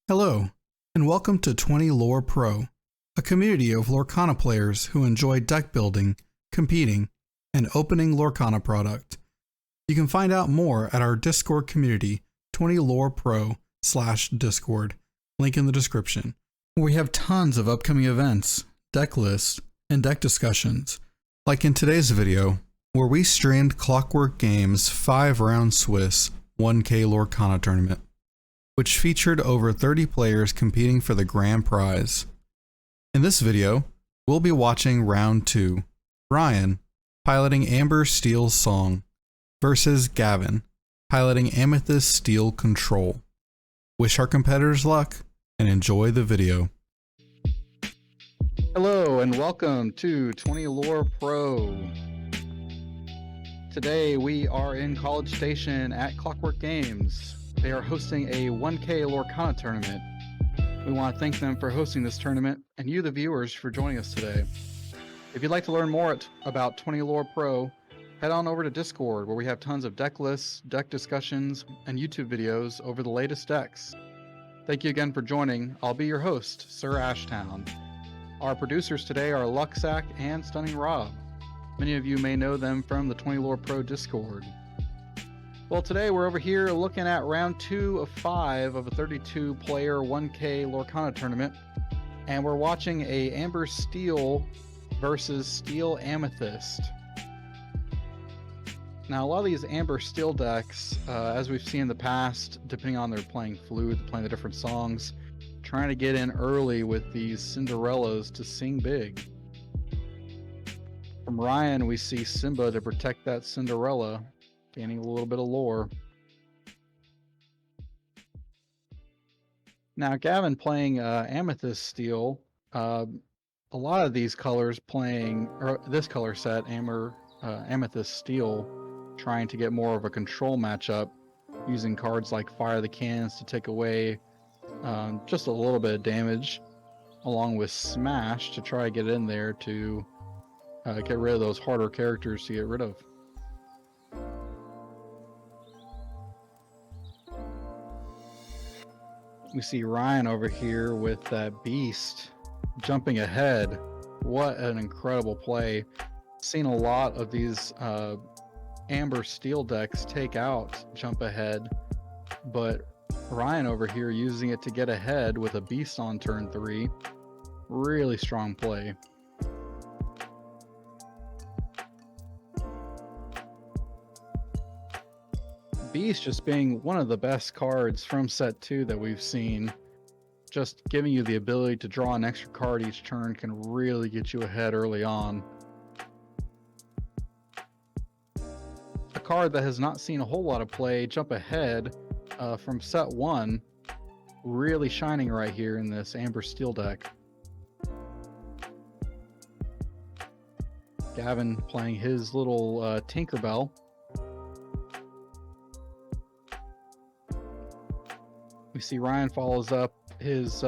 Hello, and welcome to 20 Lore Pro, a community of Lorcana players who enjoy deck building, competing, and opening Lorcana product. You can find out more at our Discord community, 20lorepro/Discord, link in the description, where we have tons of upcoming events, deck lists, and deck discussions, like in today's video, where we streamed Clockwork Games' 5-round Swiss 1K Lorcana tournament, which featured over 30 players competing for the grand prize. In this video, we'll be watching round 2, Ryan piloting Amber Streel's song versus Gavin piloting Amethyst Steel control. Wish our competitors luck and enjoy the video. Hello and welcome to 20 Lore Pro. Today we are in College Station at Clockwork Games. They are hosting a 1K Lorcana tournament. We want to thank them for hosting this tournament and you, the viewers, for joining us today. If you'd like to learn more about 20 Lore Pro, head on over to Discord, where we have tons of deck lists, deck discussions, and YouTube videos over the latest decks. Thank you again for joining. I'll be your host, SirAshtown. Our producers today are Luxac and Stunning Rob. Many of you may know them from the 20 Lore Pro Discord. Well, today we're over here looking at round 2 of 5 of a 32-player 1K Lorcana tournament, and we're watching a Amber Streel versus Steel Amethyst. Now, a lot of these Amber Streel decks, as we've seen in the past, depending on their playing flute, playing the different songs, trying to get in early with these Cinderellas to sing big. From Ryan, we see Simba to protect that Cinderella, gaining a little bit of lore. Now, Gavin playing Amethyst Steel. A lot of these colors playing, or this color set, Amethyst Steel, trying to get more of a control matchup, using cards like Fire the Cannons to take away just a little bit of damage, along with Smash to try to get in there to get rid of those harder characters to get rid of. We see Ryan over here with that beast jumping ahead. What an incredible play. Seen a lot of these Amber Streel decks take out jump ahead, but Ryan over here using it to get ahead with a beast on turn 3. Really strong play. Beast just being one of the best cards from set 2 that we've seen. Just giving you the ability to draw an extra card each turn can really get you ahead early on. A card that has not seen a whole lot of play, jump ahead from set 1, really shining right here in this Amber Streel deck. Gavin playing his little Tinkerbell. We see Ryan follows up his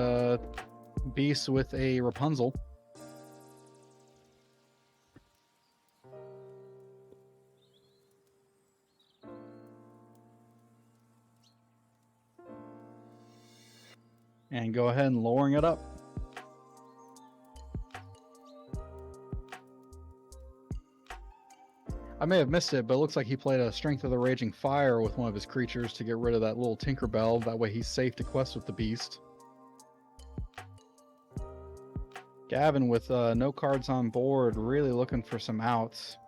beast with a Rapunzel. And go ahead and lowering it up. I may have missed it, but it looks like he played a Strength of the Raging Fire with one of his creatures to get rid of that little Tinkerbell. That way he's safe to quest with the beast. Gavin with no cards on board, really looking for some outs.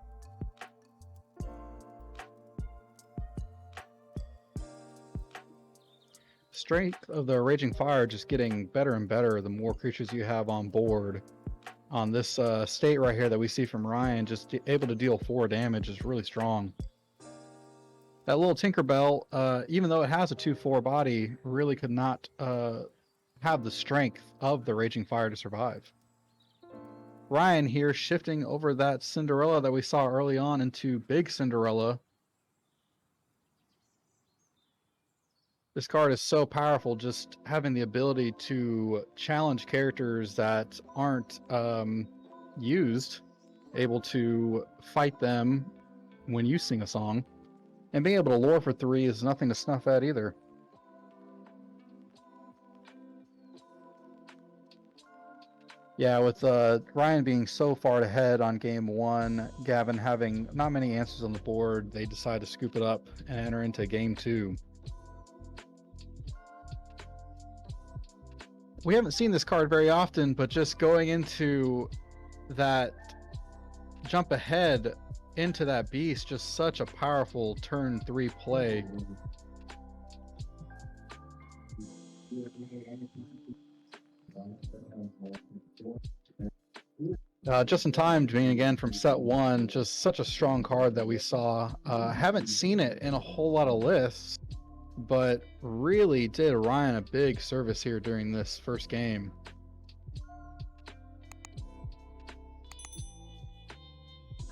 Strength of the Raging Fire just getting better and better the more creatures you have on board. On this state right here that we see from Ryan, just able to deal 4 damage is really strong. That little Tinkerbell, even though it has a 2/4 body, really could not have the strength of the Raging Fire to survive. Ryan here shifting over that Cinderella that we saw early on into Big Cinderella. This card is so powerful, just having the ability to challenge characters that aren't used, able to fight them when you sing a song, and being able to lore for 3 is nothing to snuff at either. Yeah, with Ryan being so far ahead on game one, Gavin having not many answers on the board, they decide to scoop it up and enter into game two. We haven't seen this card very often, but just going into that jump ahead into that beast, just such a powerful turn 3 play. Just in time, being again from set one, just such a strong card that we saw. Haven't seen it in a whole lot of lists, but really did Ryan a big service here during this first game.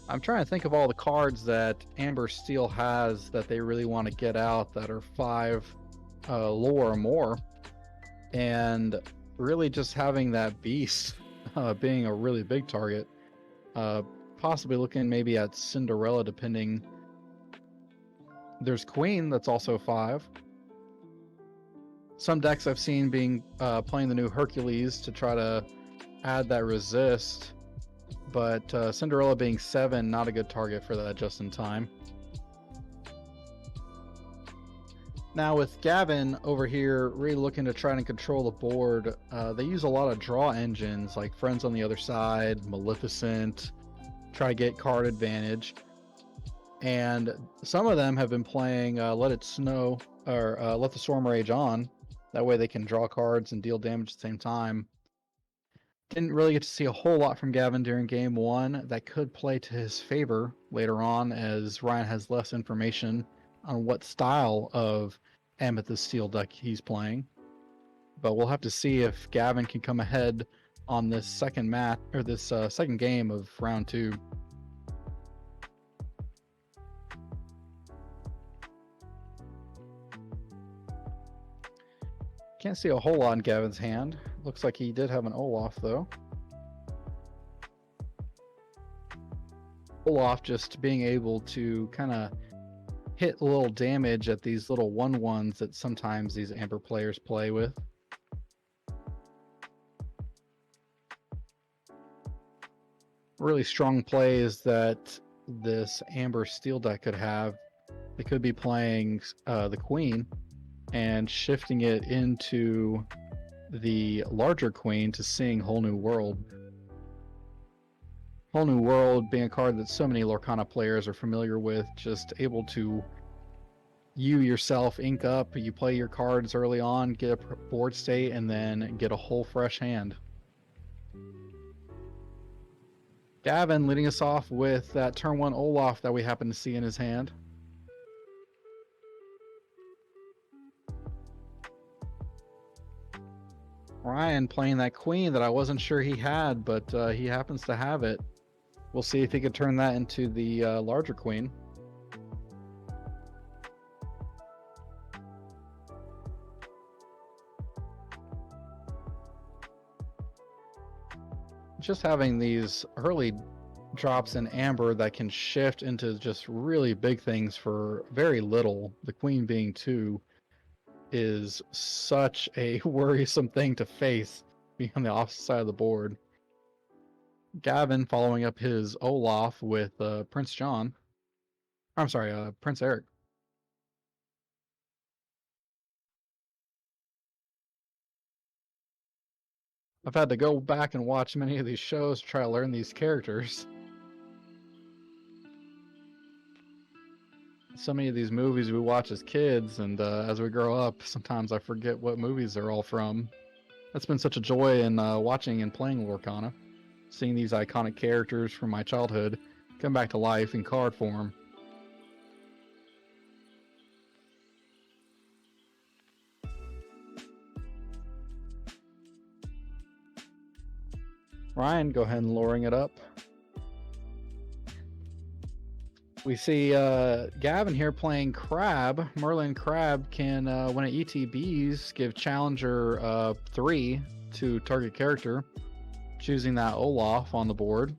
I'm trying to think of all the cards that Amber Steel has that they really want to get out that are 5 lore or more, and really just having that beast being a really big target. Possibly looking maybe at Cinderella, depending. There's Queen, that's also 5. Some decks I've seen being playing the new Hercules to try to add that resist, but Cinderella being 7, not a good target for that just in time. Now with Gavin over here really looking to try and control the board, they use a lot of draw engines like Friends on the Other Side, Maleficent, try to get card advantage. And some of them have been playing Let It Snow, or Let the Storm Rage On. That way they can draw cards and deal damage at the same time. Didn't really get to see a whole lot from Gavin during game one. That could play to his favor later on, as Ryan has less information on what style of Amethyst Steel deck he's playing. But we'll have to see if Gavin can come ahead on this second match, or this second game of round 2. Can't see a whole lot in Gavin's hand. Looks like he did have an Olaf though. Olaf just being able to kind of hit a little damage at these little 1/1s that sometimes these Amber players play with. Really strong plays that this Amber Steel deck could have. They could be playing the Queen and shifting it into the larger Queen to sing Whole New World. Whole New World being a card that so many Lorcana players are familiar with, just able to you yourself ink up, you play your cards early on, get a board state, and then get a whole fresh hand. Gavin leading us off with that turn 1 Olaf that we happen to see in his hand. Ryan playing that Queen that I wasn't sure he had, but he happens to have it. We'll see if he can turn that into the larger Queen. Just having these early drops in Amber that can shift into just really big things for very little, the Queen being 2, is such a worrisome thing to face being on the opposite side of the board. Gavin following up his Olaf with Prince John. I'm sorry, Prince Eric. I've had to go back and watch many of these shows to try to learn these characters. So many of these movies we watch as kids, and as we grow up, sometimes I forget what movies they're all from. That's been such a joy in watching and playing Lorcana, seeing these iconic characters from my childhood come back to life in card form. Ryan, go ahead and lowering it up. We see Gavin here playing Crab. Merlin Crab can, when it ETBs, give Challenger 3 to target character, choosing that Olaf on the board.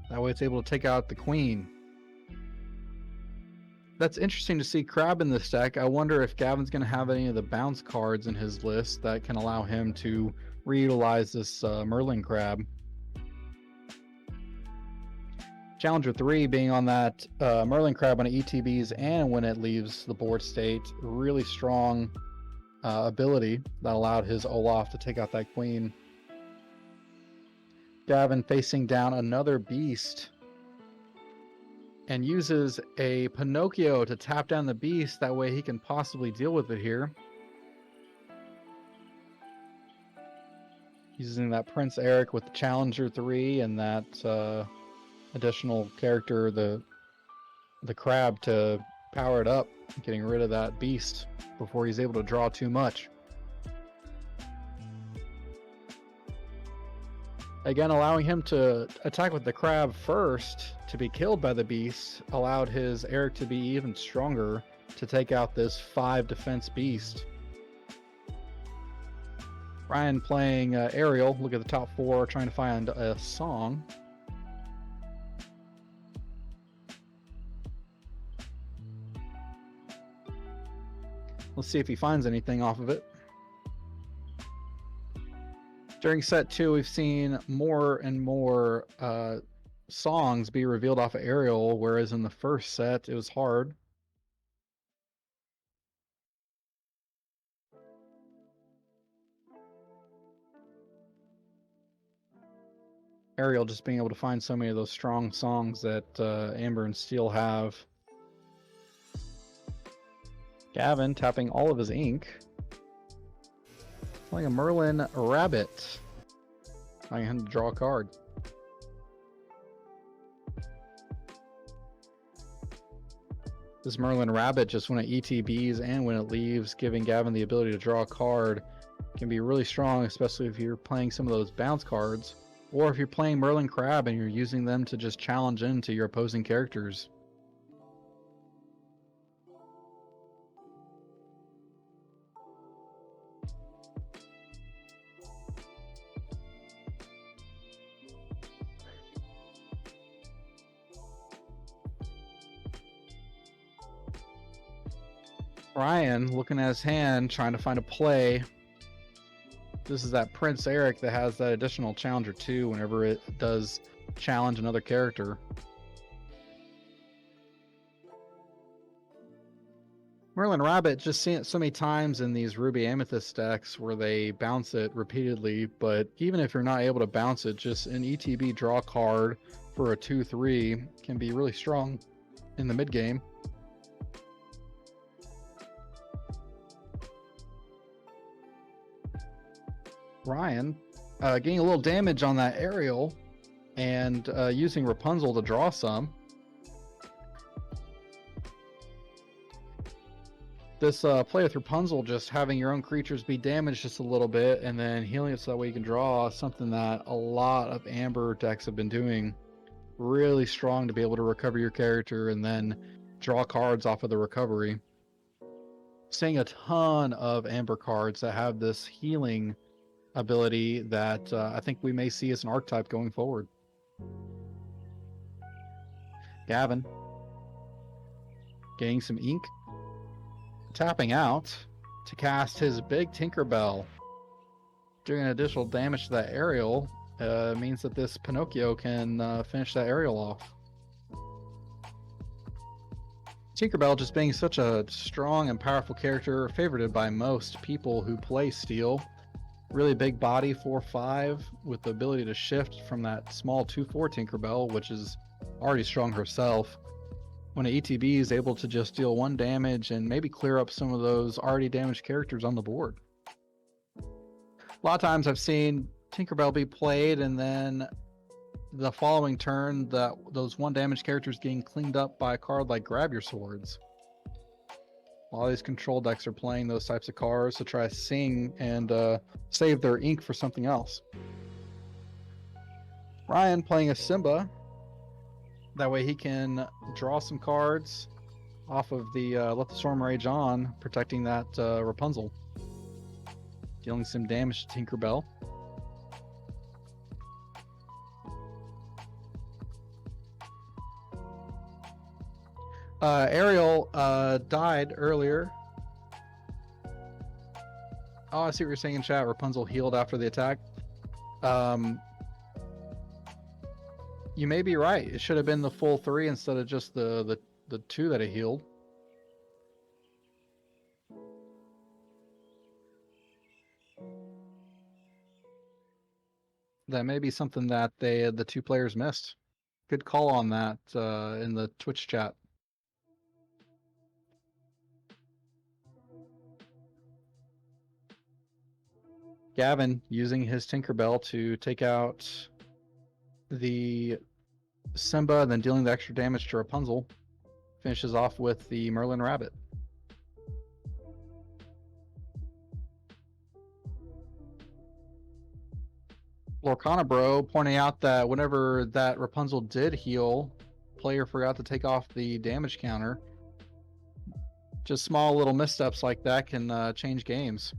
That way it's able to take out the Queen. That's interesting to see Crab in this deck. I wonder if Gavin's going to have any of the bounce cards in his list that can allow him to reutilize this Merlin Crab. Challenger 3 being on that Merlin Crab on ETBs and when it leaves the board state, really strong ability that allowed his Olaf to take out that queen. Gavin facing down another beast and uses a Pinocchio to tap down the beast. That way he can possibly deal with it here. Using that Prince Eric with the Challenger 3 and that additional character, the crab, to power it up, getting rid of that beast before he's able to draw too much. Again, allowing him to attack with the crab first to be killed by the beast allowed his Eric to be even stronger to take out this 5 defense beast. Ryan playing Ariel. Look at the top 4, trying to find a song. Let's see if he finds anything off of it. During set 2, we've seen more and more songs be revealed off of Ariel, whereas in the first set, it was hard. Ariel just being able to find so many of those strong songs that Amber and Steel have. Gavin tapping all of his ink. Playing a Merlin Rabbit. Allowing him to draw a card. This Merlin Rabbit, just when it ETBs and when it leaves, giving Gavin the ability to draw a card, can be really strong, especially if you're playing some of those bounce cards, or if you're playing Merlin Crab and you're using them to just challenge into your opposing characters. Ryan looking at his hand, trying to find a play. This is that Prince Eric that has that additional Challenger 2 whenever it does challenge another character. Merlin Rabbit, just seen it so many times in these Ruby Amethyst decks where they bounce it repeatedly, but even if you're not able to bounce it, just an ETB draw card for a 2-3 can be really strong in the mid game. Ryan getting a little damage on that Ariel and using Rapunzel to draw some. This play with Rapunzel, just having your own creatures be damaged just a little bit and then healing it so that way you can draw, something that a lot of Amber decks have been doing. Really strong to be able to recover your character and then draw cards off of the recovery. Seeing a ton of Amber cards that have this healing ability that I think we may see as an archetype going forward. Gavin getting some ink, tapping out to cast his big Tinkerbell. Doing additional damage to that Ariel means that this Pinocchio can finish that Ariel off. Tinkerbell just being such a strong and powerful character, favorited by most people who play Steel. Really big body, 4/5, with the ability to shift from that small 2/4 Tinkerbell, which is already strong herself. When an ETB is able to just deal 1 damage and maybe clear up some of those already damaged characters on the board. A lot of times I've seen Tinkerbell be played and then the following turn, those 1 damage characters getting cleaned up by a card like Grab Your Swords. A lot of these control decks are playing those types of cards to try to sing and save their ink for something else. Ryan playing a Simba. That way he can draw some cards off of the Let the Storm Rage On, protecting that Rapunzel. Dealing some damage to Tinkerbell. Ariel died earlier. Oh, I see what you're saying in chat. Rapunzel healed after the attack. You may be right. It should have been the full 3 instead of just the 2 that it healed. That may be something that the 2 players missed. Good call on that in the Twitch chat. Gavin using his Tinkerbell to take out the Simba and then dealing the extra damage to Rapunzel. Finishes off with the Merlin Rabbit. Lorcana Bro pointing out that whenever that Rapunzel did heal, player forgot to take off the damage counter. Just small little missteps like that can change games.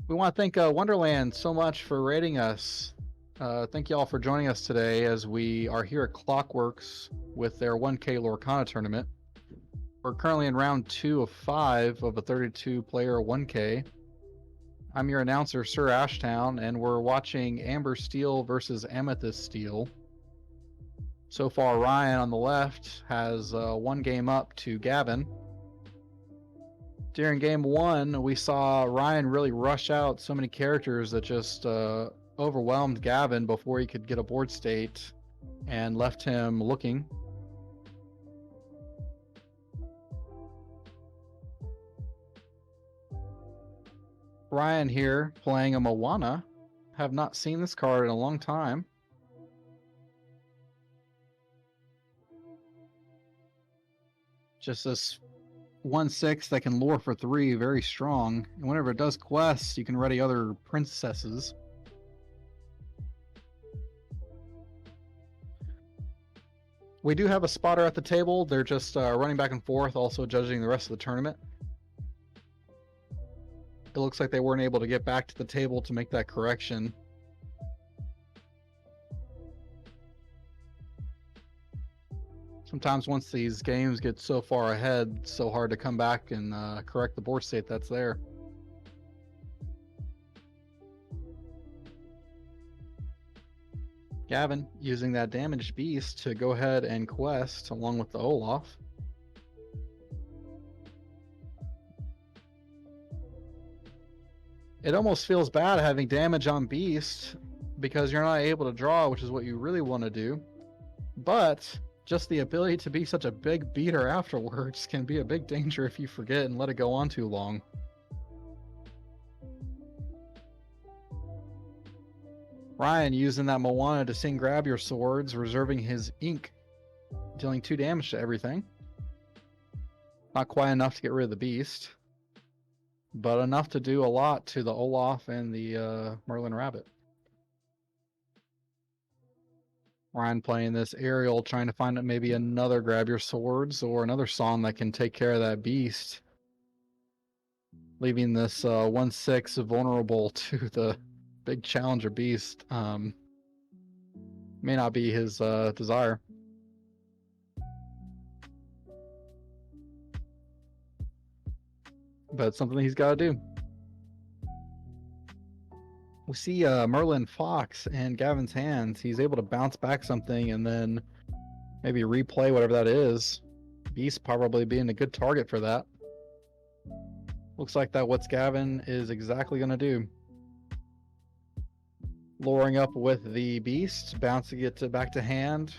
We want to thank Wonderland so much for rating us. Thank you all for joining us today as we are here at Clockworks with their 1K Lorcana tournament. We're currently in round 2 of 5 of a 32-player 1K. I'm your announcer, SirAshtown, and we're watching Amber Streel versus Amethyst Steel. So far, Ryan on the left has 1 game up to Gavin. During game 1, we saw Ryan really rush out so many characters that just overwhelmed Gavin before he could get a board state and left him looking. Ryan here playing a Moana. Have not seen this card in a long time. Just this 1/6 that can lure for 3, very strong. And whenever it does quests, you can ready other princesses. We do have a spotter at the table. They're just running back and forth, also judging the rest of the tournament. It looks like they weren't able to get back to the table to make that correction. Sometimes once these games get so far ahead, it's so hard to come back and correct the board state that's there. Gavin using that damaged beast to go ahead and quest along with the Olaf. It almost feels bad having damage on beast because you're not able to draw, which is what you really want to do. But just the ability to be such a big beater afterwards can be a big danger if you forget and let it go on too long. Ryan using that Moana to sing grab your swords, reserving his ink, dealing 2 damage to everything. Not quite enough to get rid of the beast, but enough to do a lot to the Olaf and the Merlin Rabbit. Ryan playing this Ariel, trying to find maybe another grab your swords or another song that can take care of that beast, leaving this 1/6 vulnerable to the big challenger beast. May not be his desire. But it's something he's got to do. We see Merlin Fox in Gavin's hands. He's able to bounce back something and then maybe replay whatever that is. Beast probably being a good target for that. Looks like that what's Gavin is exactly going to do. Luring up with the beast, bouncing it back to hand.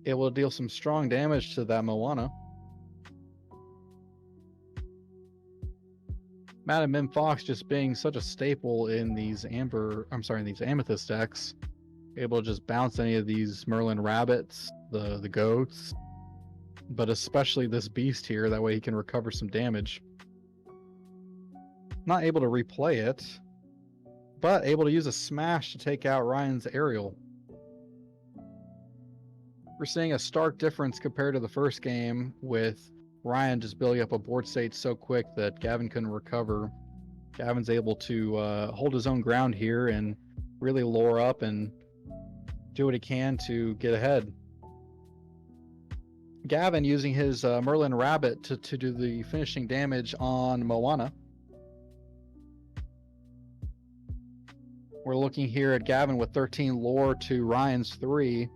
It will deal some strong damage to that Moana. Madam Mim Fox just being such a staple in these these Amethyst decks. Able to just bounce any of these Merlin Rabbits, the goats, but especially this beast here, that way he can recover some damage. Not able to replay it, but able to use a smash to take out Ryan's Ariel. We're seeing a stark difference compared to the first game, with Ryan just building up a board state so quick that Gavin couldn't recover. Gavin's able to hold his own ground here and really lure up and do what he can to get ahead. Gavin using his Merlin Rabbit to do the finishing damage on Moana. We're looking here at Gavin with 13 lore to Ryan's 3.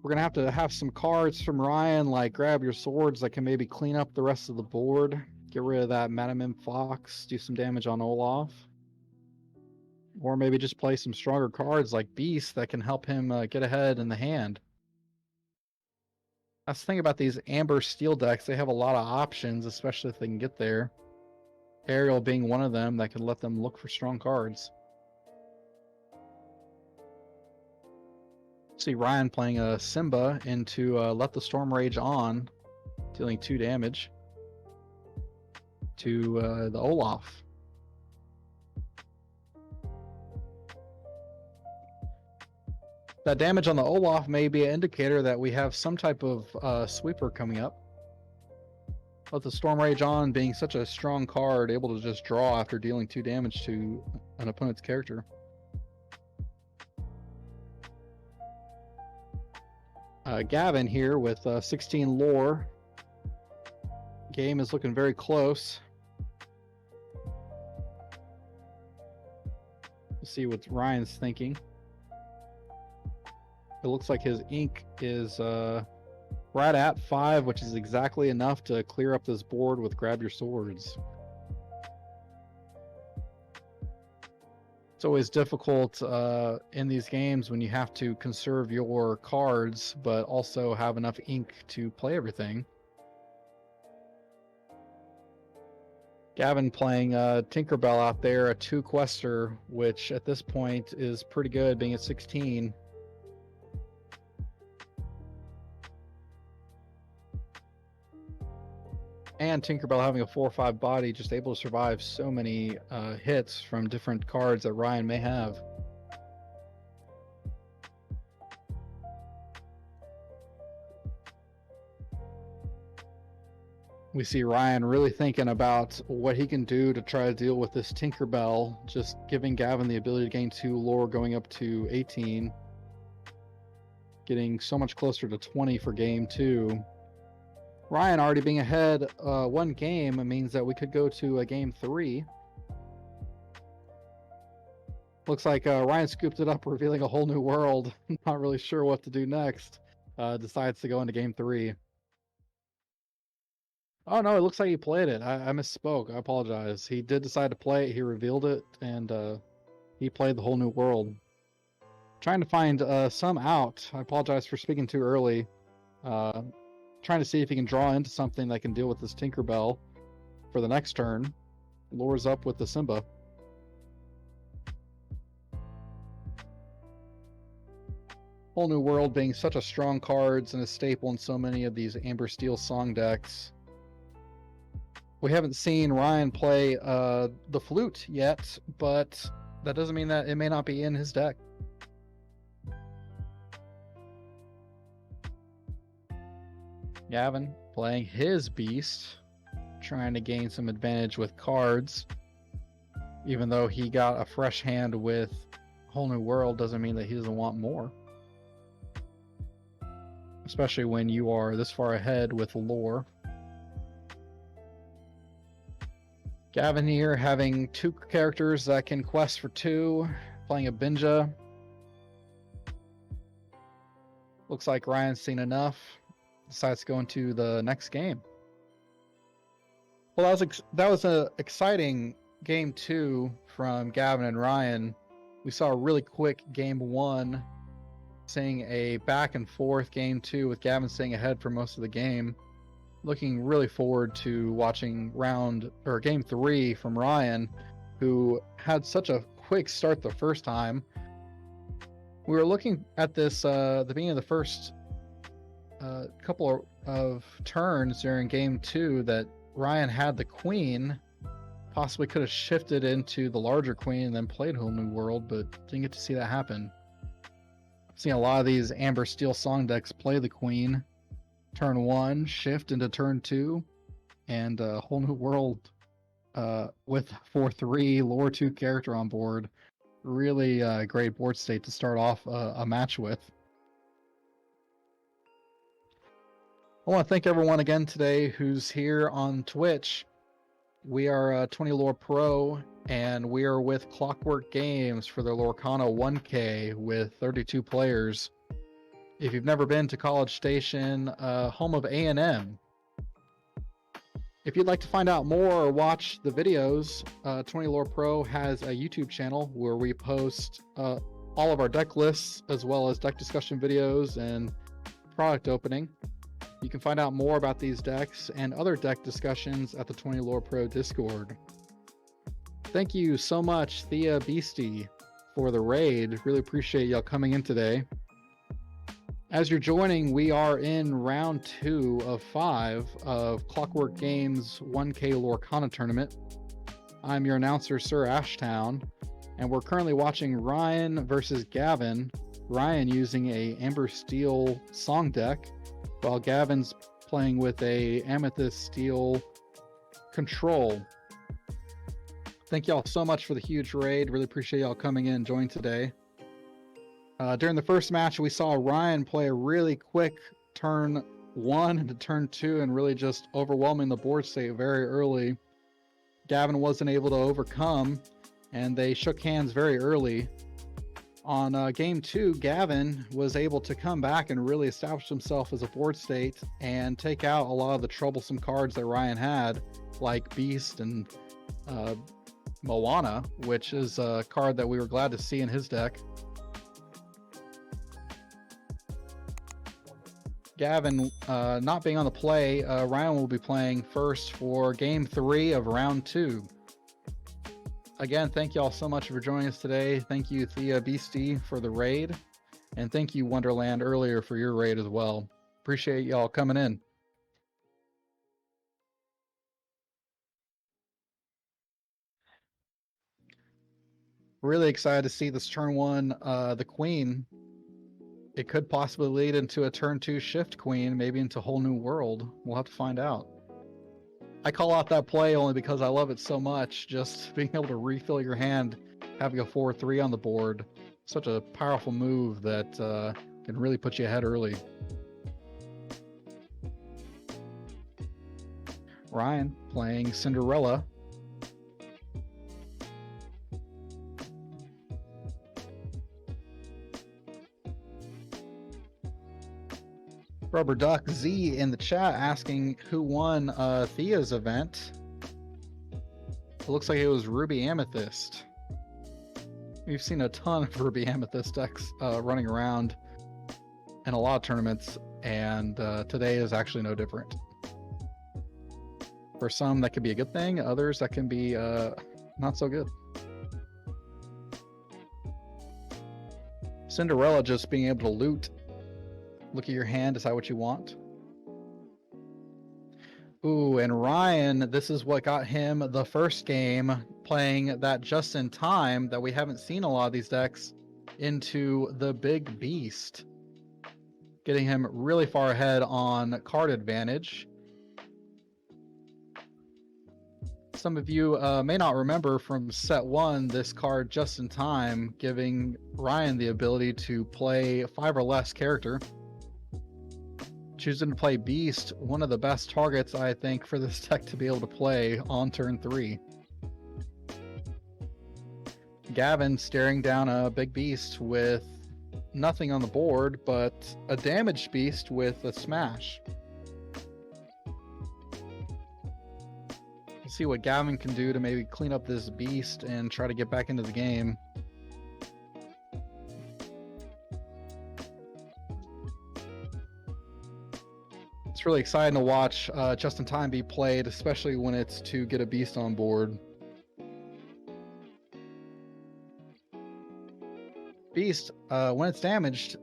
We're going to have some cards from Ryan, like grab your swords that can maybe clean up the rest of the board. Get rid of that Madam Fox, do some damage on Olaf. Or maybe just play some stronger cards like Beast that can help him get ahead in the hand. That's the thing about these Amber Steel decks. They have a lot of options, especially if they can get there. Ariel being one of them that can let them look for strong cards. See Ryan playing a Simba into Let the Storm Rage On, dealing 2 damage to the Olaf. That damage on the Olaf may be an indicator that we have some type of sweeper coming up. Let the Storm Rage On being such a strong card, able to just draw after dealing 2 damage to an opponent's character. Gavin here with 16 lore. Game is looking very close. Let's see what Ryan's thinking. It looks like his ink is right at 5, which is exactly enough to clear up this board with Grab Your Swords. It's always difficult in these games when you have to conserve your cards, but also have enough ink to play everything. Gavin playing Tinkerbell out there, a 2 quester, which at this point is pretty good, being at 16. And Tinkerbell having a 4/5 body, just able to survive so many hits from different cards that Ryan may have. We see Ryan really thinking about what he can do to try to deal with this Tinkerbell, just giving Gavin the ability to gain 2 lore going up to 18. Getting so much closer to 20 for game 2. Ryan already being ahead 1 game means that we could go to a game 3. Looks like Ryan scooped it up, revealing a whole new world. Not really sure what to do next. Decides to go into game 3. Oh no, it looks like he played it. I misspoke. I apologize. He did decide to play it. He revealed it, and he played the whole new world. Trying to find some out. I apologize for speaking too early. Trying to see if he can draw into something that can deal with this Tinkerbell for the next turn. Lures up with the Simba. Whole New World being such a strong card and a staple in so many of these Amber Steel song decks. We haven't seen Ryan play the flute yet, but that doesn't mean that it may not be in his deck. Gavin playing his Beast, trying to gain some advantage with cards. Even though he got a fresh hand with Whole New World, doesn't mean that he doesn't want more. Especially when you are this far ahead with lore. Gavin here having 2 characters that can quest for 2, playing a Binja. Looks like Ryan's seen enough. Decides to go into the next game. Well, that was an exciting game 2 from Gavin and Ryan. We saw a really quick game 1, seeing a back and forth game 2 with Gavin staying ahead for most of the game. Looking really forward to watching game 3 from Ryan, who had such a quick start the first time. We were looking at this the beginning of the first couple of turns during game 2 that Ryan had the queen, possibly could have shifted into the larger queen and then played Whole New World, but didn't get to see that happen. I've seen a lot of these Amber Steel song decks play the queen turn 1, shift into turn 2, and Whole New World with 4/3 lore 2 character on board Really great board state to start off a match with. I want to thank everyone again today who's here on Twitch. We are 20 Lore Pro, and we are with Clockwork Games for their Lorcana 1K with 32 players. If you've never been to College Station, home of A&M, if you'd like to find out more or watch the videos, 20 Lore Pro has a YouTube channel where we post all of our deck lists as well as deck discussion videos and product opening. You can find out more about these decks and other deck discussions at the 20 Lore Pro Discord. Thank you so much, Thea Beastie, for the raid. Really appreciate y'all coming in today. As you're joining, we are in round 2 of 5 of Clockwork Games 1K Lorcana tournament. I'm your announcer, SirAshtown, and we're currently watching Ryan versus Gavin. Ryan using a Amber Streel song deck, while Gavin's playing with a Amethyst Steel control. Thank y'all so much for the huge raid. Really appreciate y'all coming in and joining today. During the first match, we saw Ryan play a really quick turn 1 into turn 2 and really just overwhelming the board state very early. Gavin wasn't able to overcome, and they shook hands very early. On game 2, Gavin was able to come back and really establish himself as a board state and take out a lot of the troublesome cards that Ryan had, like Beast and Moana, which is a card that we were glad to see in his deck. Gavin not being on the play, Ryan will be playing first for game 3 of round 2. Again, thank y'all so much for joining us today. Thank you, Thea Beastie, for the raid. And thank you, Wonderland, earlier for your raid as well. Appreciate y'all coming in. Really excited to see this turn 1, the Queen. It could possibly lead into a turn 2 Shift Queen, maybe into a whole new world. We'll have to find out. I call out that play only because I love it so much. Just being able to refill your hand, having a 4-3 on the board. Such a powerful move that can really put you ahead early. Ryan playing Cinderella. Rubber Duck Z in the chat asking who won Thea's event. It looks like it was Ruby Amethyst. We've seen a ton of Ruby Amethyst decks running around in a lot of tournaments, and today is actually no different. For some, that could be a good thing. Others, that can be not so good. Cinderella just being able to loot. Look at your hand, decide what you want. Ooh, and Ryan, this is what got him the first game, playing that just in time that we haven't seen a lot of these decks, into the Big Beast. Getting him really far ahead on card advantage. Some of you may not remember from set 1 this card just in time, giving Ryan the ability to play 5 or less character. Choosing to play Beast, one of the best targets, I think, for this deck to be able to play on turn 3. Gavin staring down a big Beast with nothing on the board, but a damaged Beast with a smash. We'll see what Gavin can do to maybe clean up this Beast and try to get back into the game. It's really exciting to watch Just in Time be played, especially when it's to get a Beast on board. Beast, when it's damaged,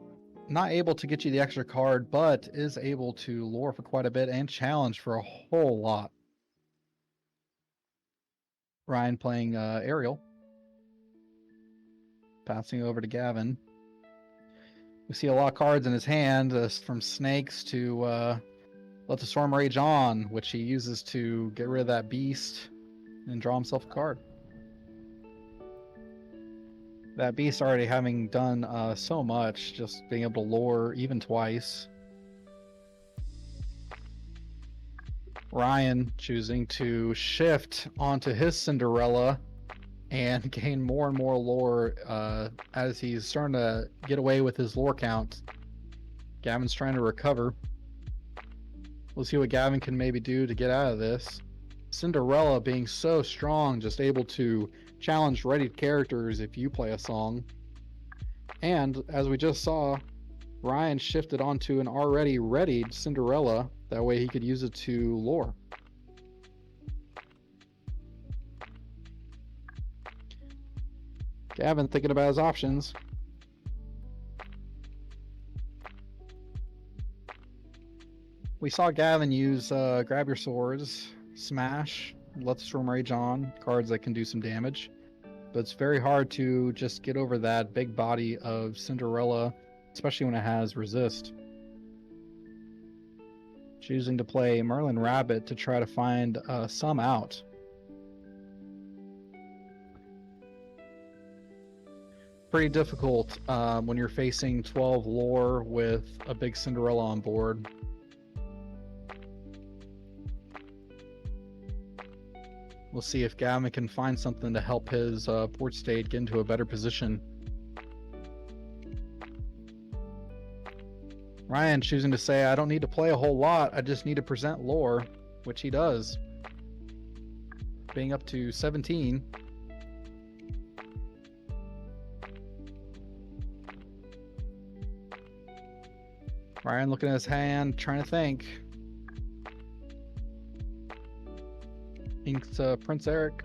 not able to get you the extra card, but is able to lure for quite a bit and challenge for a whole lot. Ryan playing Ariel. Passing over to Gavin. We see a lot of cards in his hand, from Snakes to Let the Storm Rage On, which he uses to get rid of that Beast and draw himself a card. That beast already having done so much, just being able to lure even twice. Ryan choosing to shift onto his Cinderella and gain more and more lore as he's starting to get away with his lore count. Gavin's trying to recover. We'll see what Gavin can maybe do to get out of this. Cinderella being so strong, just able to challenge readied characters if you play a song. And as we just saw, Ryan shifted onto an already readied Cinderella. That way he could use it to lure. Gavin thinking about his options. We saw Gavin use grab your swords, smash, let the storm rage on, cards that can do some damage. But it's very hard to just get over that big body of Cinderella, especially when it has resist. Choosing to play Merlin Rabbit to try to find some out. Pretty difficult when you're facing 12 lore with a big Cinderella on board. We'll see if Gavin can find something to help his port state get into a better position. Ryan choosing to say, I don't need to play a whole lot, I just need to present lore, which he does. Being up to 17. Ryan looking at his hand, trying to think. Inked Prince Eric.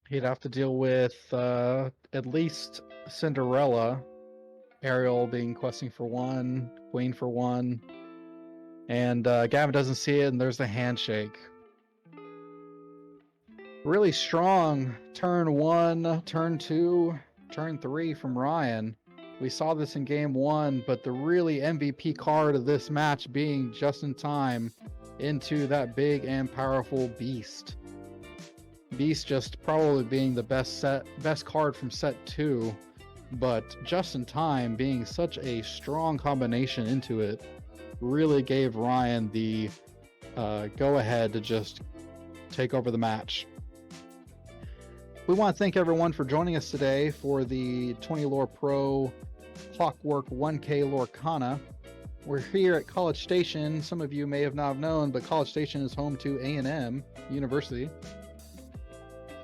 He'd have to deal with at least Cinderella. Ariel being questing for one, Queen for one. And Gavin doesn't see it, and there's the handshake. Really strong turn 1, turn 2, turn 3 from Ryan. We saw this in game 1, but the really MVP card of this match being just in time into that big and powerful Beast. Beast just probably being the best card from set 2, but just in time being such a strong combination into it really gave Ryan the go ahead to just take over the match. We want to thank everyone for joining us today for the 20 Lore Pro Clockwork 1K Lorcana. We're here at College Station. Some of you may have not known, but College Station is home to A&M University.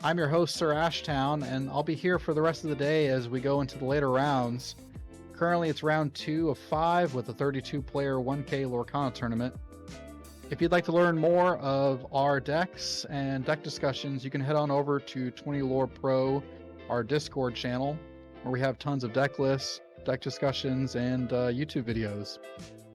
I'm your host, SirAshtown, and I'll be here for the rest of the day as we go into the later rounds. Currently, it's round 2 of 5 with a 32-player 1K Lorcana tournament. If you'd like to learn more of our decks and deck discussions, you can head on over to 20 Lore Pro, our Discord channel, where we have tons of deck lists, deck discussions, and YouTube videos.